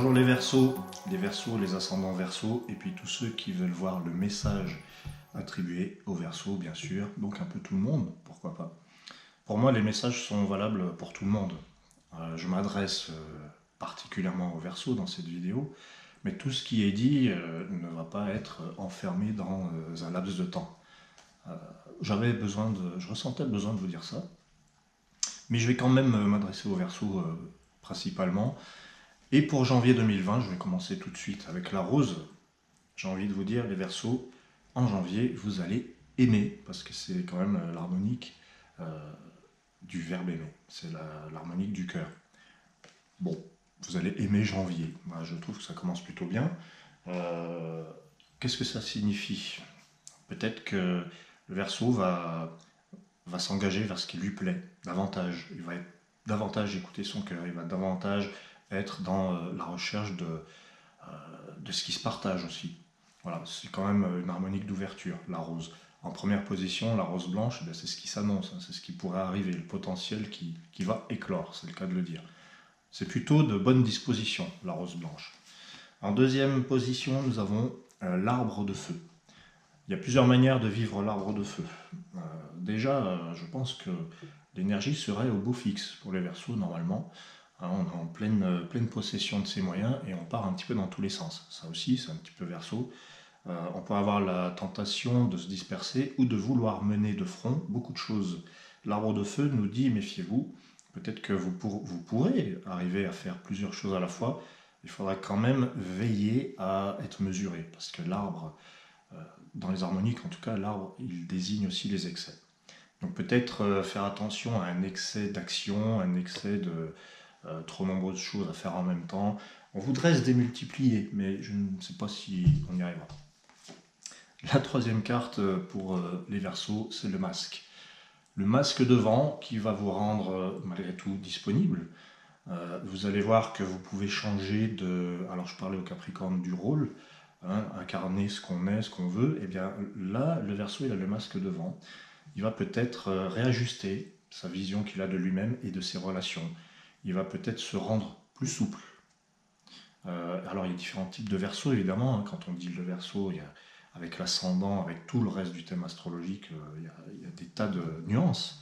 Bonjour les Verseaux, les ascendants Verseaux, et puis tous ceux qui veulent voir le message attribué aux Verseaux, bien sûr, donc un peu tout le monde, pourquoi pas. Pour moi, les messages sont valables pour tout le monde. Je m'adresse particulièrement aux Verseaux dans cette vidéo, mais tout ce qui est dit ne va pas être enfermé dans un laps de temps. Je ressentais le besoin de vous dire ça, mais je vais quand même m'adresser aux Verseaux principalement. Et pour janvier 2020, je vais commencer tout de suite avec la rose. J'ai envie de vous dire, les Verseaux, en janvier, vous allez aimer, parce que c'est quand même l'harmonique du verbe aimer. C'est l'harmonique du cœur. Bon, vous allez aimer janvier. Moi, je trouve que ça commence plutôt bien. Qu'est-ce que ça signifie? Peut-être que le Verseau va s'engager vers ce qui lui plaît, davantage. Il va davantage écouter son cœur, il va davantage être dans la recherche de ce qui se partage aussi. Voilà, c'est quand même une harmonique d'ouverture, la rose. En première position, la rose blanche, c'est ce qui s'annonce, c'est ce qui pourrait arriver, le potentiel qui va éclore, c'est le cas de le dire. C'est plutôt de bonne disposition, la rose blanche. En deuxième position, nous avons l'arbre de feu. Il y a plusieurs manières de vivre l'arbre de feu. Déjà, je pense que l'énergie serait au beau fixe pour les Verseaux, normalement. On est en pleine possession de ses moyens et on part un petit peu dans tous les sens. Ça aussi, c'est un petit peu Verseau. On peut avoir la tentation de se disperser ou de vouloir mener de front beaucoup de choses. L'arbre de feu nous dit, méfiez-vous, peut-être que vous pourrez arriver à faire plusieurs choses à la fois. Il faudra quand même veiller à être mesuré, parce que l'arbre, dans les harmoniques en tout cas, l'arbre, il désigne aussi les excès. Donc peut-être faire attention à un excès d'action, un excès de trop nombreuses choses à faire en même temps. On voudrait se démultiplier, mais je ne sais pas si on y arrivera. La troisième carte pour les Verseaux, c'est le masque. Le masque de vent qui va vous rendre malgré tout disponible. Vous allez voir que vous pouvez changer de... Alors je parlais au Capricorne du rôle, incarner ce qu'on est, ce qu'on veut. Et bien là, le Verseau, il a le masque de vent. Il va peut-être réajuster sa vision qu'il a de lui-même et de ses relations. Il va peut-être se rendre plus souple. Alors il y a différents types de Verseaux, évidemment. Quand on dit le Verseau, avec l'ascendant, avec tout le reste du thème astrologique, il y a des tas de nuances.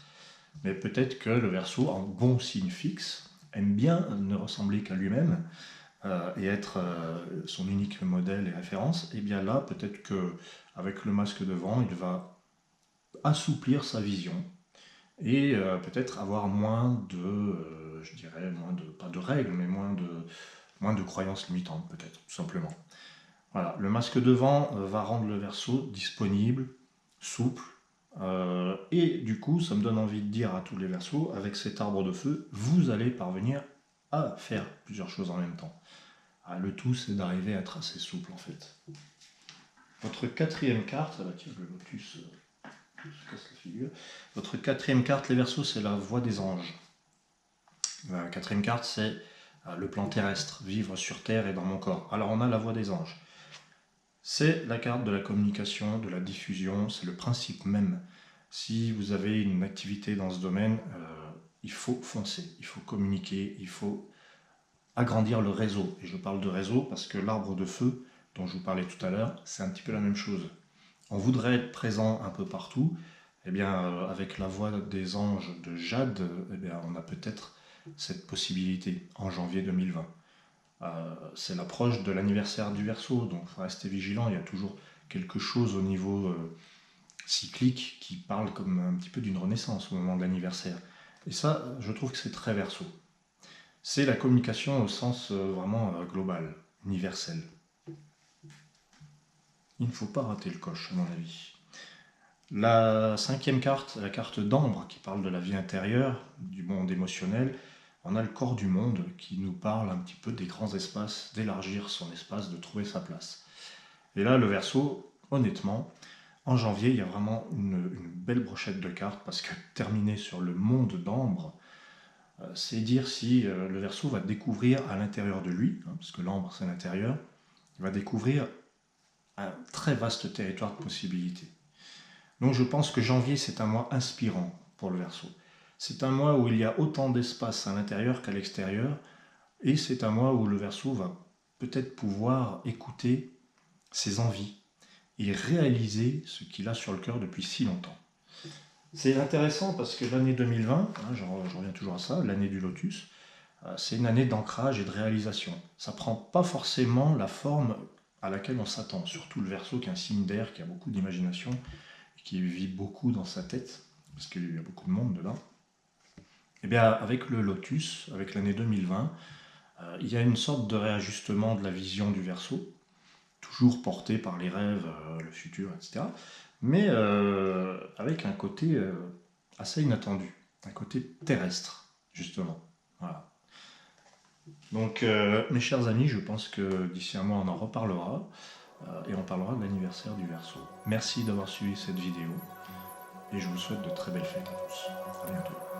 Mais peut-être que le Verseau, en bon signe fixe, aime bien ne ressembler qu'à lui-même et être son unique modèle et référence. Et bien là, peut-être qu'avec le masque de vent, il va assouplir sa vision et peut-être avoir moins de, je dirais, pas de règles, mais moins de croyances limitantes, peut-être, tout simplement. Voilà, le masque de vent va rendre le Verseau disponible, souple, et du coup, ça me donne envie de dire à tous les Verseaux, avec cet arbre de feu, vous allez parvenir à faire plusieurs choses en même temps. Le tout, c'est d'arriver à être assez souple, en fait. Votre quatrième carte, tiens, le lotus se casse la figure. Votre quatrième carte, les Verseaux, c'est la voie des anges. La quatrième carte, c'est le plan terrestre, vivre sur Terre et dans mon corps. Alors on a la voie des anges. C'est la carte de la communication, de la diffusion, c'est le principe même. Si vous avez une activité dans ce domaine, il faut foncer, il faut communiquer, il faut agrandir le réseau. Et je parle de réseau parce que l'arbre de feu, dont je vous parlais tout à l'heure, c'est un petit peu la même chose. On voudrait être présent un peu partout. Eh bien, avec la voie des anges de Jade, eh bien, on a peut-être cette possibilité en janvier 2020. C'est l'approche de l'anniversaire du Verseau, donc il faut rester vigilant. Il y a toujours quelque chose au niveau cyclique qui parle comme un petit peu d'une renaissance au moment de l'anniversaire. Et ça, je trouve que c'est très Verseau. C'est la communication au sens vraiment global, universel. Il ne faut pas rater le coche, à mon avis. La cinquième carte, la carte d'ambre, qui parle de la vie intérieure, du monde émotionnel. On a le corps du monde qui nous parle un petit peu des grands espaces, d'élargir son espace, de trouver sa place. Et là, le Verseau, honnêtement, en janvier, il y a vraiment une belle brochette de cartes, parce que terminer sur le monde d'ambre, c'est dire si le Verseau va découvrir à l'intérieur de lui, parce que l'ambre c'est l'intérieur, il va découvrir un très vaste territoire de possibilités. Donc je pense que janvier, c'est un mois inspirant pour le Verseau. C'est un mois où il y a autant d'espace à l'intérieur qu'à l'extérieur, et c'est un mois où le Verseau va peut-être pouvoir écouter ses envies et réaliser ce qu'il a sur le cœur depuis si longtemps. C'est intéressant parce que l'année 2020, je reviens toujours à ça, l'année du lotus, c'est une année d'ancrage et de réalisation. Ça ne prend pas forcément la forme à laquelle on s'attend, surtout le Verseau qui est un signe d'air, qui a beaucoup d'imagination, qui vit beaucoup dans sa tête, parce qu'il y a beaucoup de monde dedans. Et bien avec le lotus, avec l'année 2020, il y a une sorte de réajustement de la vision du Verseau, toujours porté par les rêves, le futur, etc. Mais avec un côté assez inattendu, un côté terrestre, justement. Voilà. Donc, mes chers amis, je pense que d'ici un mois, on en reparlera, et on parlera de l'anniversaire du Verseau. Merci d'avoir suivi cette vidéo, et je vous souhaite de très belles fêtes à tous. À bientôt.